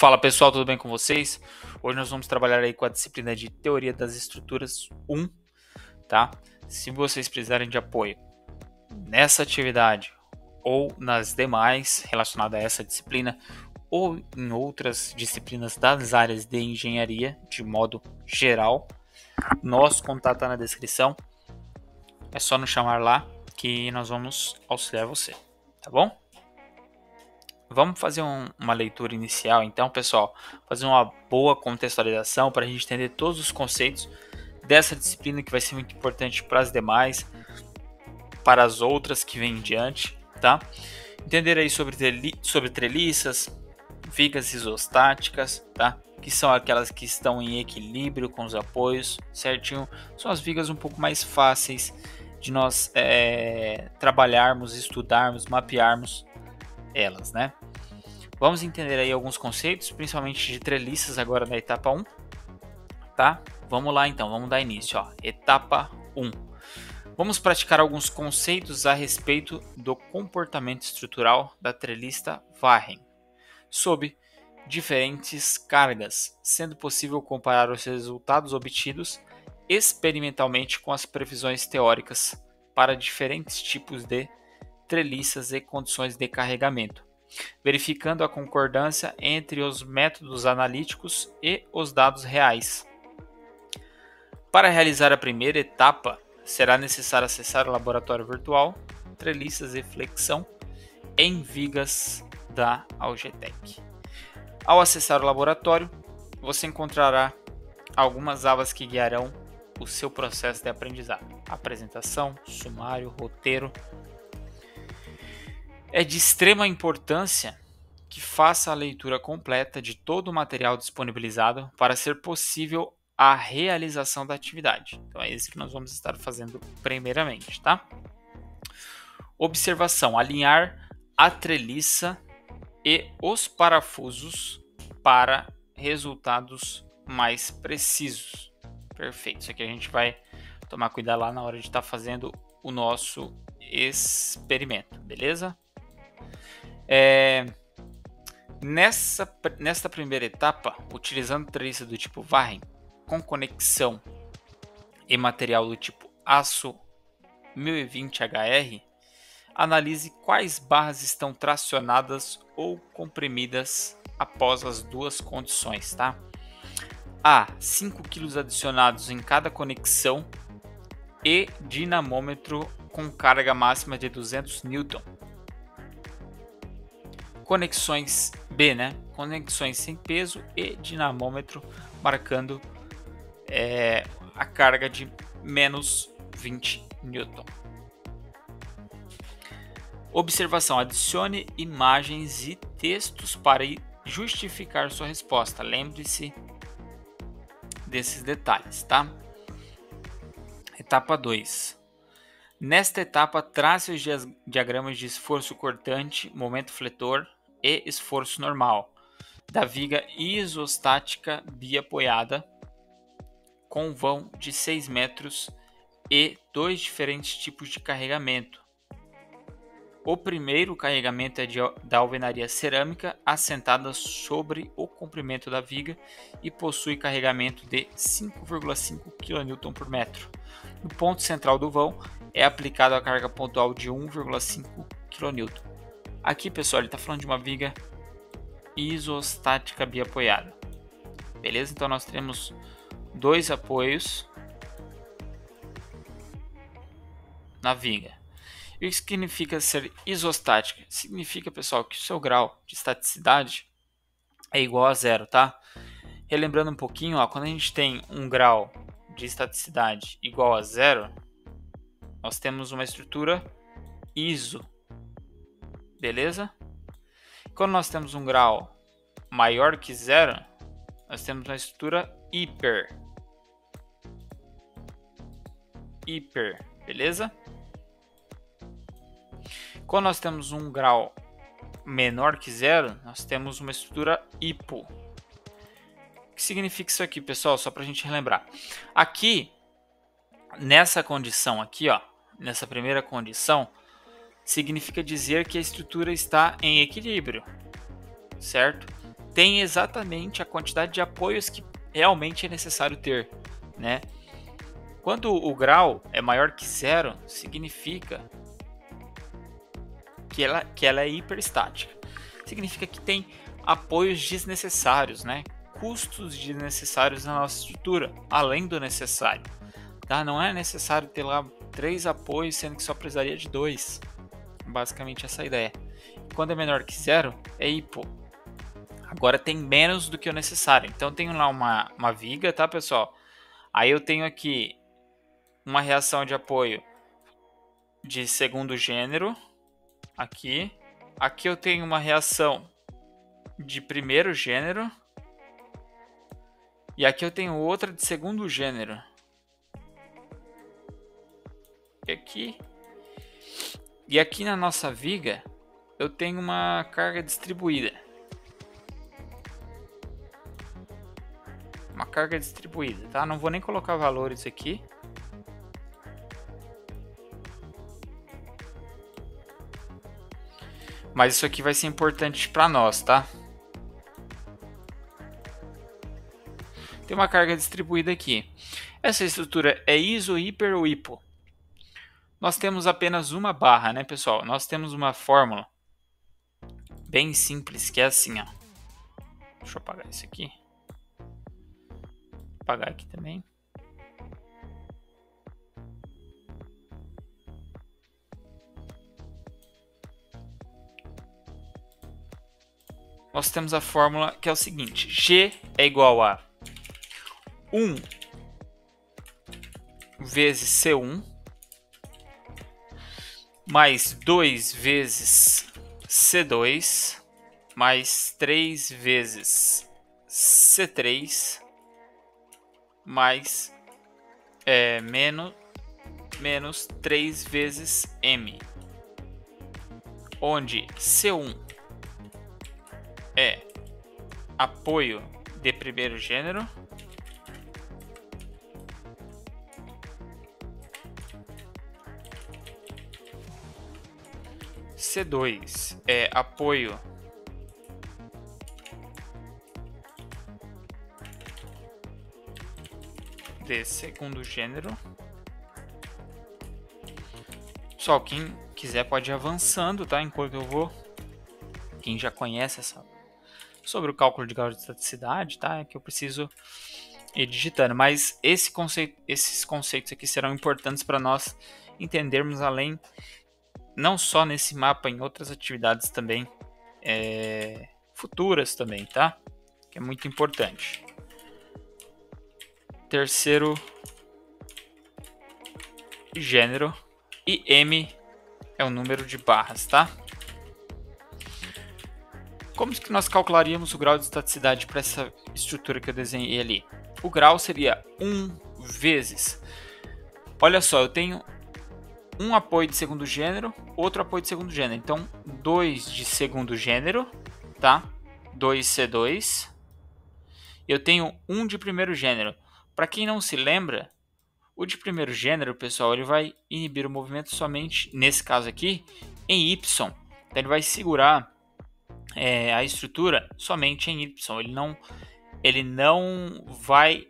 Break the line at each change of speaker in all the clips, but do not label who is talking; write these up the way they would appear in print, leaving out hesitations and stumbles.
Fala pessoal, tudo bem com vocês? Hoje nós vamos trabalhar aí com a disciplina de Teoria das Estruturas 1, tá? Se vocês precisarem de apoio nessa atividade ou nas demais relacionadas a essa disciplina ou em outras disciplinas das áreas de engenharia de modo geral, nosso contato está na descrição. É só nos chamar lá que nós vamos auxiliar você, tá bom? Vamos fazer uma leitura inicial, então, pessoal, fazer uma boa contextualização para a gente entender todos os conceitos dessa disciplina que vai ser muito importante para as demais, para as outras que vêm em diante, tá? Entender aí sobre treliças, vigas isostáticas, tá? Que são aquelas que estão em equilíbrio com os apoios, certinho? São as vigas um pouco mais fáceis de nós trabalharmos, estudarmos, mapearmos elas, né? Vamos entender aí alguns conceitos, principalmente de treliças agora na etapa 1, tá? Vamos lá então, vamos dar início, ó. Etapa 1. Vamos praticar alguns conceitos a respeito do comportamento estrutural da treliça Varren, sob diferentes cargas, sendo possível comparar os resultados obtidos experimentalmente com as previsões teóricas para diferentes tipos de treliças e condições de carregamento, verificando a concordância entre os métodos analíticos e os dados reais. Para realizar a primeira etapa, será necessário acessar o laboratório virtual Treliças e Flexão em vigas da Algetec. Ao acessar o laboratório, você encontrará algumas abas que guiarão o seu processo de aprendizado: apresentação, sumário, roteiro. É de extrema importância que faça a leitura completa de todo o material disponibilizado para ser possível a realização da atividade. Então é isso que nós vamos estar fazendo primeiramente, tá? Observação: alinhar a treliça e os parafusos para resultados mais precisos. Perfeito. Isso aqui a gente vai tomar cuidado lá na hora de estar fazendo o nosso experimento, beleza? Nesta primeira etapa, utilizando treliça do tipo Varren, com conexão e material do tipo aço 1020HR, analise quais barras estão tracionadas ou comprimidas após as duas condições, tá? Há 5 kg adicionados em cada conexão e dinamômetro com carga máxima de 200 N. Conexões B, né? Conexões sem peso e dinamômetro marcando a carga de menos 20 N. Observação: adicione imagens e textos para justificar sua resposta. Lembre-se desses detalhes, tá? Etapa 2. Nesta etapa, trace os diagramas de esforço cortante, momento fletor e esforço normal da viga isostática biapoiada com vão de 6 metros e 2 diferentes tipos de carregamento. O primeiro carregamento é da alvenaria cerâmica assentada sobre o comprimento da viga e possui carregamento de 5,5 kN por metro. No ponto central do vão é aplicada a carga pontual de 1,5 kN. Aqui, pessoal, ele está falando de uma viga isostática biapoiada. Beleza? Então nós temos dois apoios na viga. E o que significa ser isostática? Significa, pessoal, que o seu grau de estaticidade é igual a zero, tá? Relembrando um pouquinho, ó, quando a gente tem um grau de estaticidade igual a zero, nós temos uma estrutura iso, beleza? Quando nós temos um grau maior que zero, nós temos uma estrutura hiper, beleza? Quando nós temos um grau menor que zero, nós temos uma estrutura hipo. O que significa isso aqui, pessoal? Só para a gente relembrar. Aqui, nessa condição aqui, ó, nessa primeira condição, significa dizer que a estrutura está em equilíbrio, certo? tem exatamente a quantidade de apoios que realmente é necessário ter, né? Quando o grau é maior que zero, significa que ela é hiperestática. Significa que tem apoios desnecessários, né? Custos desnecessários na nossa estrutura, além do necessário. Tá? Não é necessário ter lá 3 apoios, sendo que só precisaria de 2. Basicamente essa é a ideia. Quando é menor que zero, é hipo. Agora tem menos do que o necessário. Então eu tenho lá uma viga, tá, pessoal? Aí eu tenho aqui uma reação de apoio de segundo gênero. Aqui. Aqui eu tenho uma reação de primeiro gênero. E aqui eu tenho outra de segundo gênero. E aqui na nossa viga eu tenho uma carga distribuída. Uma carga distribuída, tá? Não vou nem colocar valores aqui. Mas isso aqui vai ser importante para nós, tá? Tem uma carga distribuída aqui. Essa estrutura é iso, hiper ou hipo? Nós temos apenas uma barra, né, pessoal? Nós temos uma fórmula bem simples, que é assim, ó. Deixa eu apagar isso aqui. Vou apagar aqui também. Nós temos a fórmula que é o seguinte: G é igual a 1 vezes C1 mais 2 vezes C2 mais 3 vezes C3 mais menos 3 vezes M, onde C1 é apoio de primeiro gênero, C2 é apoio de segundo gênero. Só quem quiser pode ir avançando, tá? Enquanto eu vou. Quem já conhece sobre o cálculo de grau de estaticidade, tá? É que eu preciso ir digitando. Mas esses conceitos aqui serão importantes para nós entendermos além, não só nesse mapa, em outras atividades também, futuras também, tá? Que é muito importante. Terceiro gênero, e M é o número de barras, tá? Como que nós calcularíamos o grau de estaticidade para essa estrutura que eu desenhei ali? O grau seria 1 vezes... Olha só, eu tenho um apoio de segundo gênero, outro apoio de segundo gênero. Então, 2 de segundo gênero, tá? 2C2. Eu tenho 1 de primeiro gênero. Para quem não se lembra, o de primeiro gênero, pessoal, ele vai inibir o movimento somente, nesse caso aqui, em Y. Então, ele vai segurar a estrutura somente em Y. Ele não vai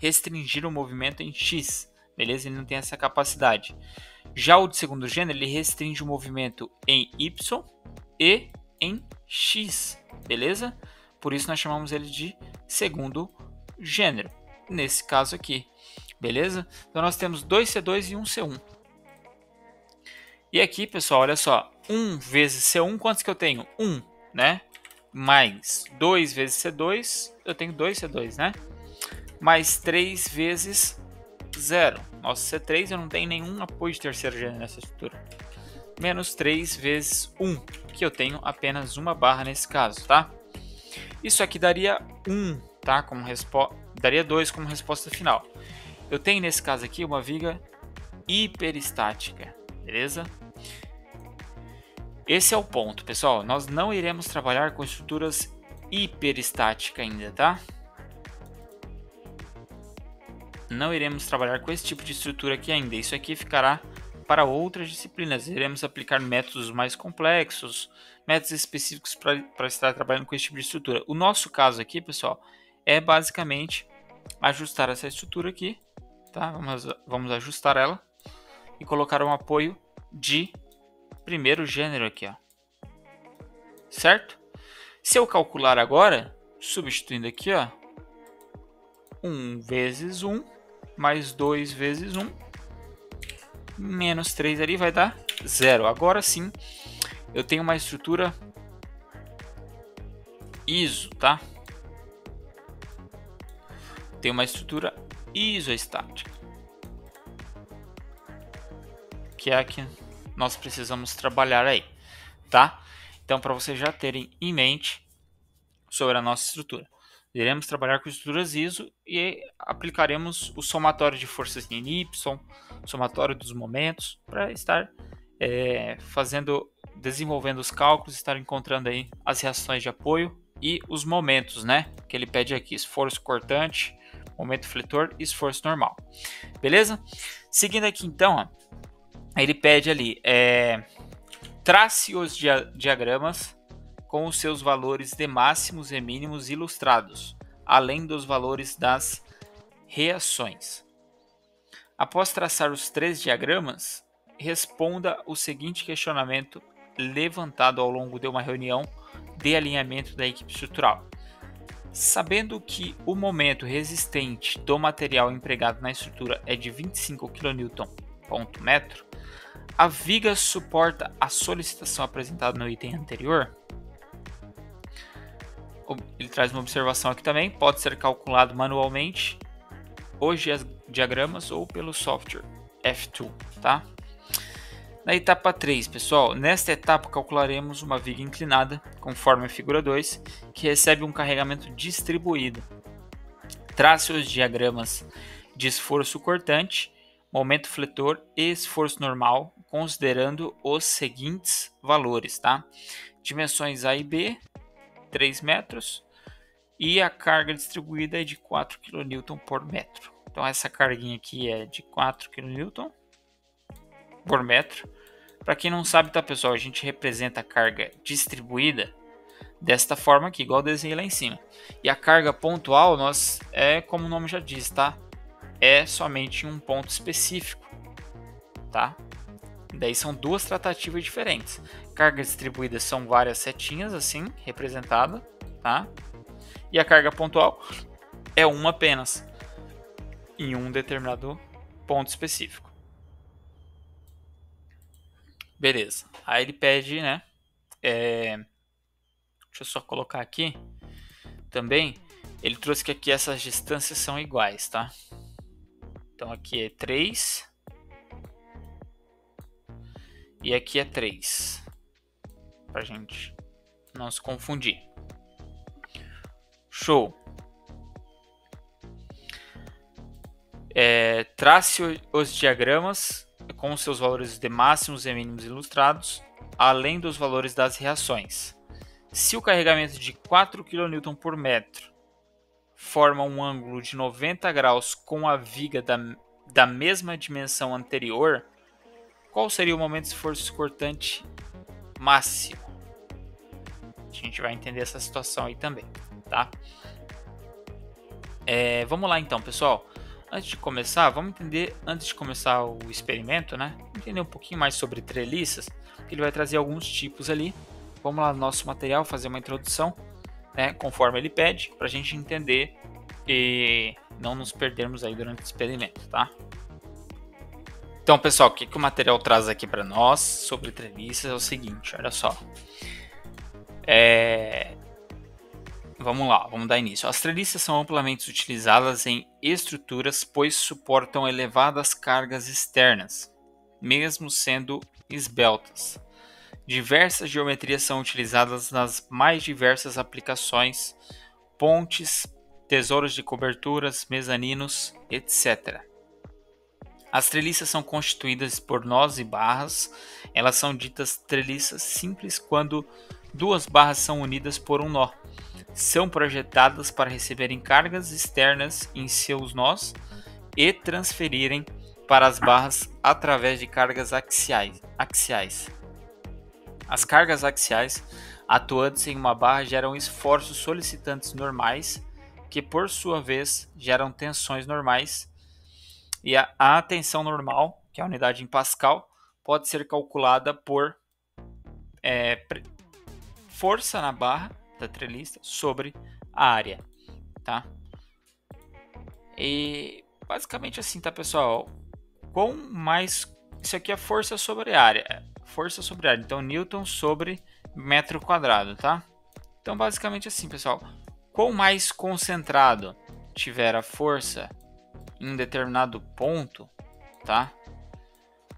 restringir o movimento em X. Beleza? Ele não tem essa capacidade. Já o de segundo gênero, ele restringe o movimento em Y e em X. Beleza? Por isso nós chamamos ele de segundo gênero. Nesse caso aqui. Beleza? Então nós temos 2C2 e 1C1. E aqui, pessoal, olha só. 1 vezes C1, quantos que eu tenho? 1, né? Mais 2 vezes C2, eu tenho 2C2, né? Mais 3 vezes 0. Nossa, C3 eu não tenho nenhum apoio de terceiro gênero nessa estrutura. Menos 3 vezes 1, que eu tenho apenas uma barra nesse caso, tá? Isso aqui daria 1, tá? Como daria 2 como resposta final. Eu tenho nesse caso aqui uma viga hiperestática, beleza? Esse é o ponto, pessoal. Nós não iremos trabalhar com estruturas hiperestáticas ainda, tá? Não iremos trabalhar com esse tipo de estrutura aqui ainda. Isso aqui ficará para outras disciplinas. Iremos aplicar métodos mais complexos, métodos específicos para estar trabalhando com esse tipo de estrutura. O nosso caso aqui, pessoal, é basicamente ajustar essa estrutura aqui, tá? Vamos ajustar ela e colocar um apoio de primeiro gênero aqui, ó. Certo? Se eu calcular agora, substituindo aqui, ó, 1 vezes 1 mais 2 vezes 1 menos 3 ali vai dar 0. Agora sim, eu tenho uma estrutura ISO, tá? Tem uma estrutura isoestática, que é a que nós precisamos trabalhar aí, tá? Então, para vocês já terem em mente sobre a nossa estrutura, iremos trabalhar com estruturas ISO e aplicaremos o somatório de forças em Y, somatório dos momentos, para estar desenvolvendo os cálculos, estar encontrando aí as reações de apoio e os momentos, né? Que ele pede aqui: esforço cortante, momento fletor e esforço normal. Beleza? Seguindo aqui então, ó, ele pede ali, trace os diagramas com os seus valores de máximos e mínimos ilustrados, além dos valores das reações. Após traçar os 3 diagramas, responda o seguinte questionamento levantado ao longo de uma reunião de alinhamento da equipe estrutural. Sabendo que o momento resistente do material empregado na estrutura é de 25 kN ponto metro, a viga suporta a solicitação apresentada no item anterior? Ele traz uma observação aqui também: pode ser calculado manualmente os diagramas ou pelo software F2, tá? Na etapa 3, pessoal, nesta etapa calcularemos uma viga inclinada, conforme a figura 2, que recebe um carregamento distribuído. Trace os diagramas de esforço cortante, momento fletor e esforço normal, considerando os seguintes valores, tá? Dimensões A e B, 3 metros, e a carga distribuída é de 4 kN por metro. Então essa carguinha aqui é de 4 kN por metro. Para quem não sabe, tá, pessoal, a gente representa a carga distribuída desta forma aqui, igual eu desenhei lá em cima. E a carga pontual, como o nome já diz, tá? É somente um ponto específico, tá? Daí são duas tratativas diferentes. Carga distribuída são várias setinhas assim, representada, tá? E a carga pontual é uma apenas, em um determinado ponto específico. Beleza. Aí ele pede, né? Deixa eu só colocar aqui também. Ele trouxe que aqui essas distâncias são iguais, tá? Então aqui é 3 e aqui é 3, pra gente não se confundir. Show. Trace os diagramas com seus valores de máximos e mínimos ilustrados, além dos valores das reações. Se o carregamento de 4 kN por metro forma um ângulo de 90 graus com a viga da mesma dimensão anterior, qual seria o momento de esforço cortante máximo? A gente vai entender essa situação aí também, tá? Vamos lá então, pessoal. Antes de começar, vamos entender, antes de começar o experimento, né? Entender um pouquinho mais sobre treliças, que ele vai trazer alguns tipos ali. Vamos lá no nosso material, fazer uma introdução, né? Conforme ele pede, para a gente entender e não nos perdermos aí durante o experimento, tá? Então, pessoal, o que o material traz aqui para nós sobre treliças é o seguinte, olha só. Vamos lá, vamos dar início. As treliças são amplamente utilizadas em estruturas, pois suportam elevadas cargas externas, mesmo sendo esbeltas. Diversas geometrias são utilizadas nas mais diversas aplicações: pontes, tesouros de coberturas, mezaninos, etc. As treliças são constituídas por nós e barras. Elas são ditas treliças simples quando duas barras são unidas por um nó. São projetadas para receberem cargas externas em seus nós e transferirem para as barras através de cargas axiais. As cargas axiais atuantes em uma barra geram esforços solicitantes normais, que por sua vez geram tensões normais, e a tensão normal, que é a unidade em Pascal, pode ser calculada por força na barra da treliça sobre a área, tá? E basicamente assim, tá, pessoal? Isso aqui é força sobre área, então Newton sobre metro quadrado, tá? Então basicamente assim, pessoal, quanto mais concentrado tiver a força em um determinado ponto, tá?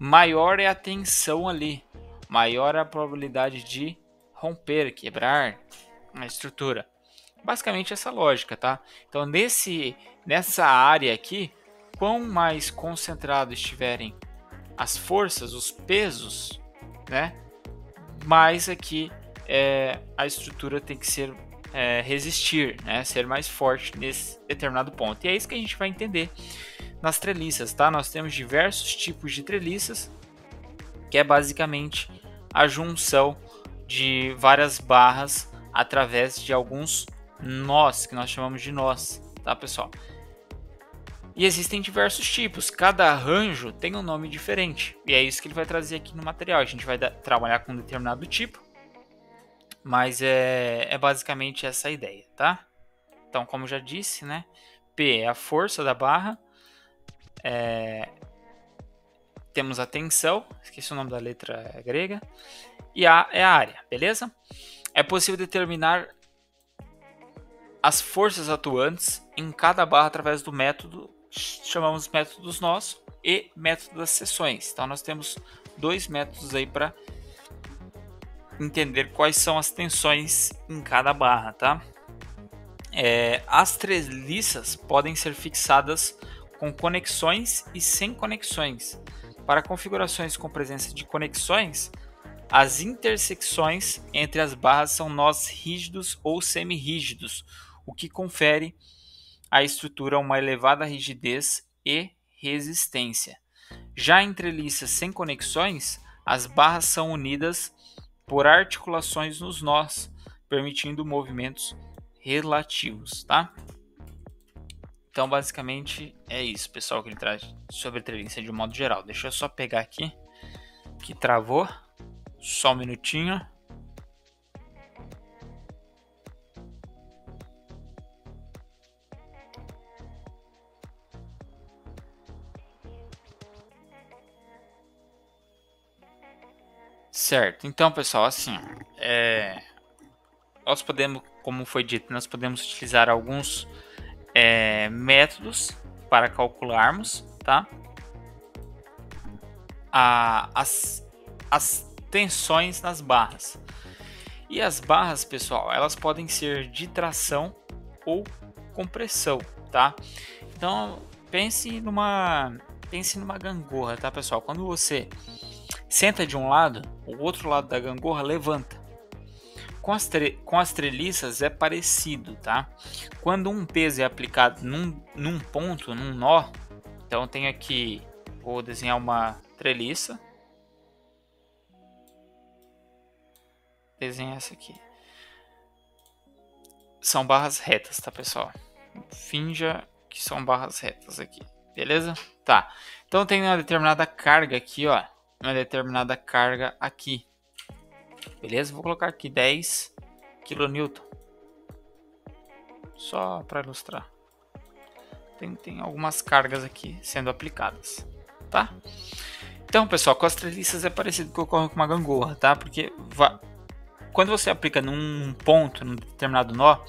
Maior é a tensão ali, maior é a probabilidade de romper, quebrar a estrutura. Basicamente essa lógica, tá? Então nessa área aqui, quanto mais concentrado estiverem as forças, os pesos, né? Mais aqui a estrutura tem que ser resistir, né? Ser mais forte nesse determinado ponto. E é isso que a gente vai entender nas treliças, tá? Nós temos diversos tipos de treliças, que é basicamente a junção de várias barras através de alguns nós, que nós chamamos de nós, tá, pessoal? E existem diversos tipos, cada arranjo tem um nome diferente, e é isso que ele vai trazer aqui no material. A gente vai trabalhar com um determinado tipo, mas é basicamente essa a ideia, tá? Então, como já disse, né? P é a força da barra, temos a tensão, esqueci o nome da letra grega, e A é a área, beleza? É possível determinar as forças atuantes em cada barra através do método, chamamos método dos nós e método das seções. Então nós temos dois métodos aí para entender quais são as tensões em cada barra, tá? As treliças podem ser fixadas com conexões e sem conexões. Para configurações com presença de conexões, as intersecções entre as barras são nós rígidos ou semi-rígidos, o que confere à estrutura uma elevada rigidez e resistência. Já em treliças sem conexões, as barras são unidas por articulações nos nós, permitindo movimentos relativos, tá? Então, basicamente, é isso, pessoal, que ele traz sobre treliça de um modo geral. Deixa eu só pegar aqui, que travou. Só um minutinho. Certo, então, pessoal, assim, nós podemos, como foi dito, nós podemos utilizar alguns métodos para calcularmos, tá? As tensões nas barras. E as barras, pessoal, elas podem ser de tração ou compressão, tá? Então, pense numa gangorra, tá, pessoal? Quando você senta de um lado, o outro lado da gangorra levanta. Com as treliças é parecido, tá? Quando um peso é aplicado num ponto, num nó, então eu tenho aqui, vou desenhar uma treliça. Desenhar essa aqui. São barras retas, tá, pessoal? Finja que são barras retas aqui, beleza? Tá. Então tem uma determinada carga aqui, ó. Uma determinada carga aqui. Beleza? Vou colocar aqui 10 kN. Só para ilustrar. Tem algumas cargas aqui sendo aplicadas, tá? Então, pessoal, com as treliças é parecido com o que ocorre com uma gangorra, tá? Porque quando você aplica num ponto, num determinado nó,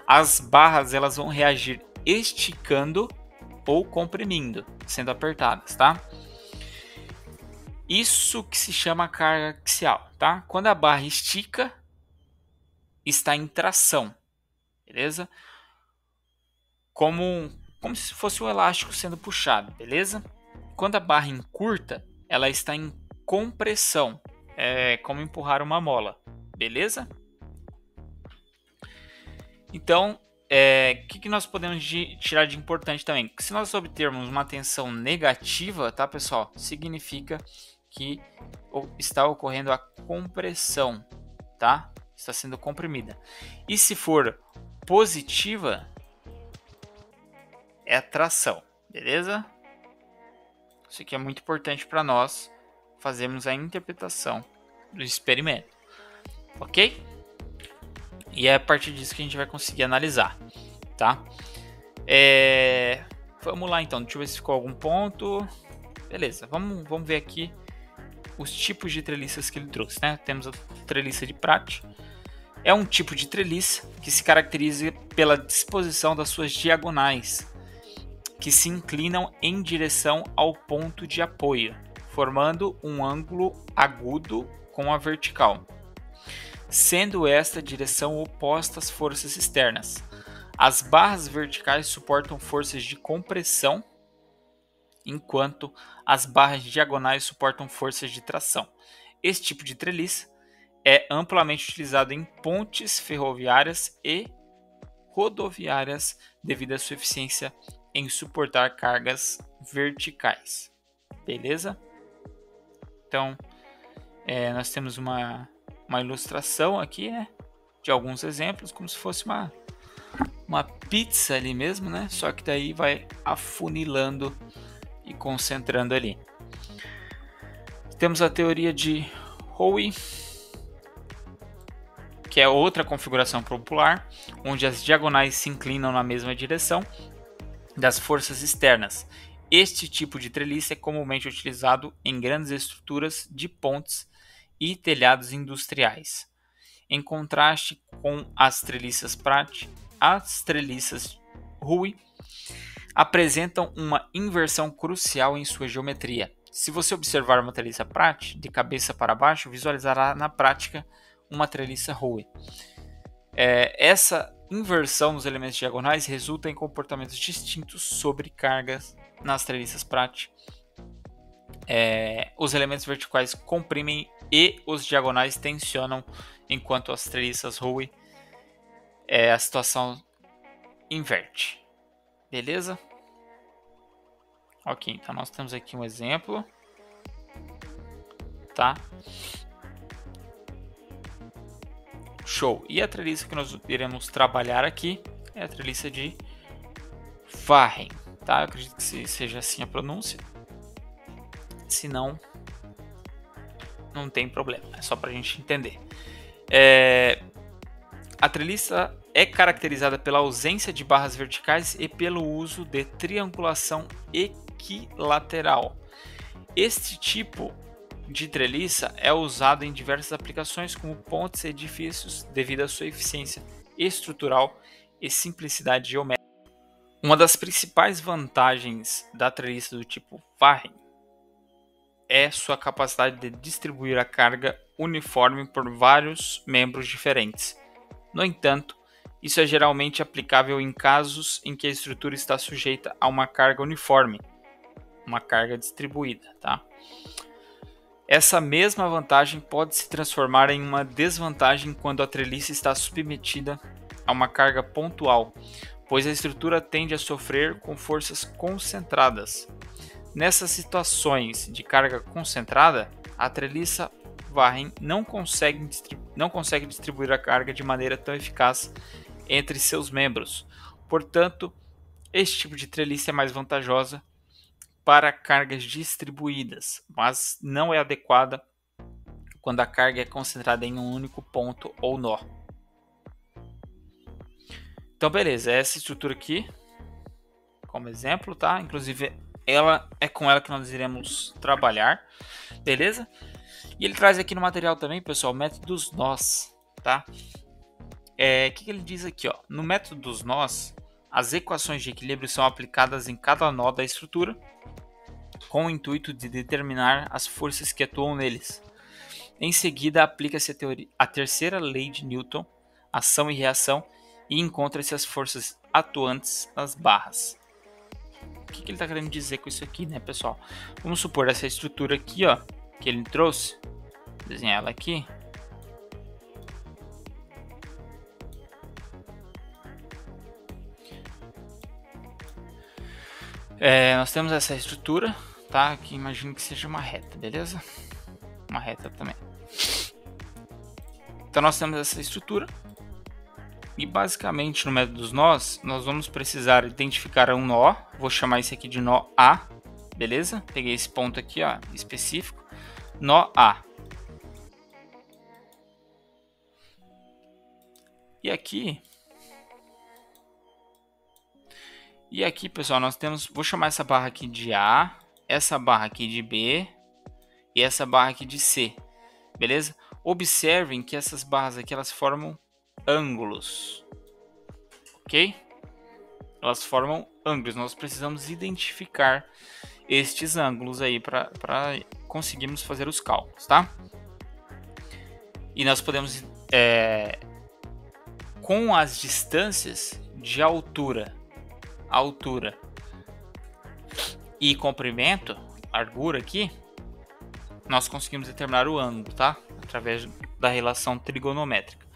as barras elas vão reagir esticando ou comprimindo, sendo apertadas, tá? Isso que se chama carga axial, tá? Quando a barra estica, está em tração, beleza? Como se fosse um elástico sendo puxado, beleza? Quando a barra encurta, ela está em compressão, é como empurrar uma mola, beleza? Então, que nós podemos tirar de importante também? Que se nós obtermos uma tensão negativa, tá, pessoal? Significa que está ocorrendo a compressão, tá? Está sendo comprimida. E se for positiva, é a tração, beleza? Isso aqui é muito importante para nós fazermos a interpretação do experimento, ok? E é a partir disso que a gente vai conseguir analisar, tá? Vamos lá então, deixa eu ver se ficou algum ponto. Beleza, vamos ver aqui os tipos de treliças que ele trouxe, né? Temos a treliça de Pratt. É um tipo de treliça que se caracteriza pela disposição das suas diagonais, que se inclinam em direção ao ponto de apoio, formando um ângulo agudo com a vertical, sendo esta direção oposta às forças externas. As barras verticais suportam forças de compressão, enquanto as barras diagonais suportam forças de tração. Esse tipo de treliça é amplamente utilizado em pontes ferroviárias e rodoviárias devido à sua eficiência em suportar cargas verticais. Beleza? Então, nós temos uma ilustração aqui, né, de alguns exemplos, como se fosse uma pizza ali mesmo, né? Só que daí vai afunilando e concentrando ali. Temos a teoria de Howe, que é outra configuração popular, onde as diagonais se inclinam na mesma direção das forças externas. Este tipo de treliça é comumente utilizado em grandes estruturas de pontes e telhados industriais. Em contraste com as treliças Pratt, as treliças Howe apresentam uma inversão crucial em sua geometria. Se você observar uma treliça Pratt de cabeça para baixo, visualizará na prática uma treliça Howe. Essa inversão nos elementos diagonais resulta em comportamentos distintos sobre cargas nas treliças Pratt. Os elementos verticais comprimem e os diagonais tensionam, enquanto as treliças Howe a situação inverte. Beleza? Ok, então nós temos aqui um exemplo, tá? Show. E a treliça que nós iremos trabalhar aqui é a treliça de Varren, tá? Eu acredito que seja assim a pronúncia. Se não, não tem problema. É só para a gente entender. A treliça é caracterizada pela ausência de barras verticais e pelo uso de triangulação equilateral. Este tipo de treliça é usado em diversas aplicações como pontes e edifícios devido à sua eficiência estrutural e simplicidade geométrica. Uma das principais vantagens da treliça do tipo Varren é sua capacidade de distribuir a carga uniforme por vários membros diferentes. No entanto, isso é geralmente aplicável em casos em que a estrutura está sujeita a uma carga uniforme, uma carga distribuída, tá? Essa mesma vantagem pode se transformar em uma desvantagem quando a treliça está submetida a uma carga pontual, pois a estrutura tende a sofrer com forças concentradas. Nessas situações de carga concentrada, a treliça Varren não consegue distribuir a carga de maneira tão eficaz entre seus membros. Portanto, este tipo de treliça é mais vantajosa para cargas distribuídas, mas não é adequada quando a carga é concentrada em um único ponto ou nó. Então, beleza, essa estrutura aqui, como exemplo, tá? Inclusive, é com ela que nós iremos trabalhar, beleza? E ele traz aqui no material também, pessoal, o método dos nós, tá? O que ele diz aqui, ó? No método dos nós, as equações de equilíbrio são aplicadas em cada nó da estrutura, com o intuito de determinar as forças que atuam neles. Em seguida, aplica-se a terceira lei de Newton, ação e reação, e encontra-se as forças atuantes nas barras. O que ele está querendo dizer com isso aqui, né, pessoal? Vamos supor essa estrutura aqui, ó, que ele trouxe. Vou desenhar ela aqui. Nós temos essa estrutura, tá? Que imagino que seja uma reta, beleza? Uma reta também. Então nós temos essa estrutura. E basicamente no método dos nós, nós vamos precisar identificar um nó. Vou chamar esse aqui de nó A, beleza? Peguei esse ponto aqui, ó, específico. Nó A. E aqui, pessoal, nós temos, vou chamar essa barra aqui de A, essa barra aqui de B e essa barra aqui de C, beleza? Observem que essas barras aqui, elas formam ângulos, ok? Elas formam ângulos, nós precisamos identificar estes ângulos aí para conseguirmos fazer os cálculos, tá? E nós podemos, com as distâncias de altura e comprimento, largura aqui, nós conseguimos determinar o ângulo, tá? Através da relação trigonométrica.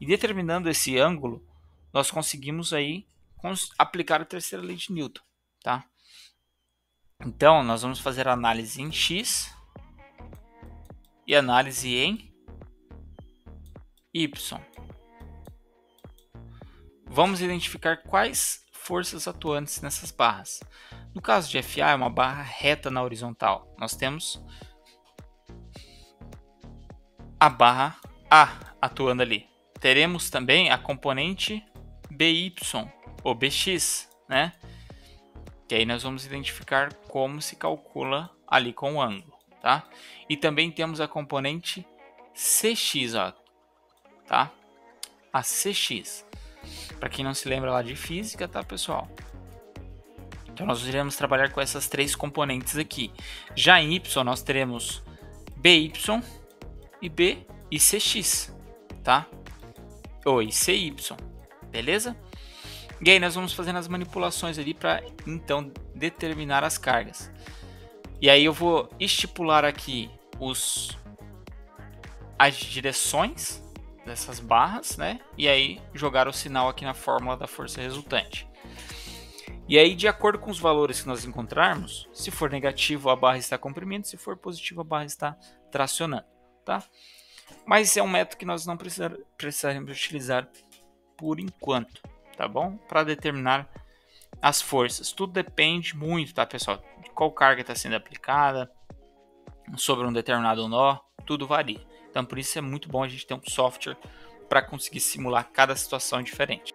E determinando esse ângulo, nós conseguimos aí aplicar a terceira lei de Newton, tá? Então, nós vamos fazer análise em X e análise em Y. Vamos identificar quais forças atuantes nessas barras. No caso de FA, é uma barra reta na horizontal. Nós temos a barra A atuando ali. Teremos também a componente BY ou BX, né? Que aí nós vamos identificar como se calcula ali com o ângulo, tá? E também temos a componente CX, ó, tá? A CX. Para quem não se lembra lá de física, tá, pessoal? Então nós iremos trabalhar com essas três componentes aqui. Já em Y nós teremos BY e B e CX, tá? Ou e CY, beleza? E aí nós vamos fazendo as manipulações ali para então determinar as cargas. E aí eu vou estipular aqui as direções dessas barras, né? E aí jogar o sinal aqui na fórmula da força resultante. E aí, de acordo com os valores que nós encontrarmos, se for negativo a barra está comprimindo, se for positivo a barra está tracionando, tá? Mas é um método que nós não precisaremos utilizar por enquanto, tá bom? Para determinar as forças. Tudo depende muito, tá, pessoal? De qual carga está sendo aplicada, sobre um determinado nó, tudo varia. Então, por isso é muito bom a gente ter um software para conseguir simular cada situação diferente.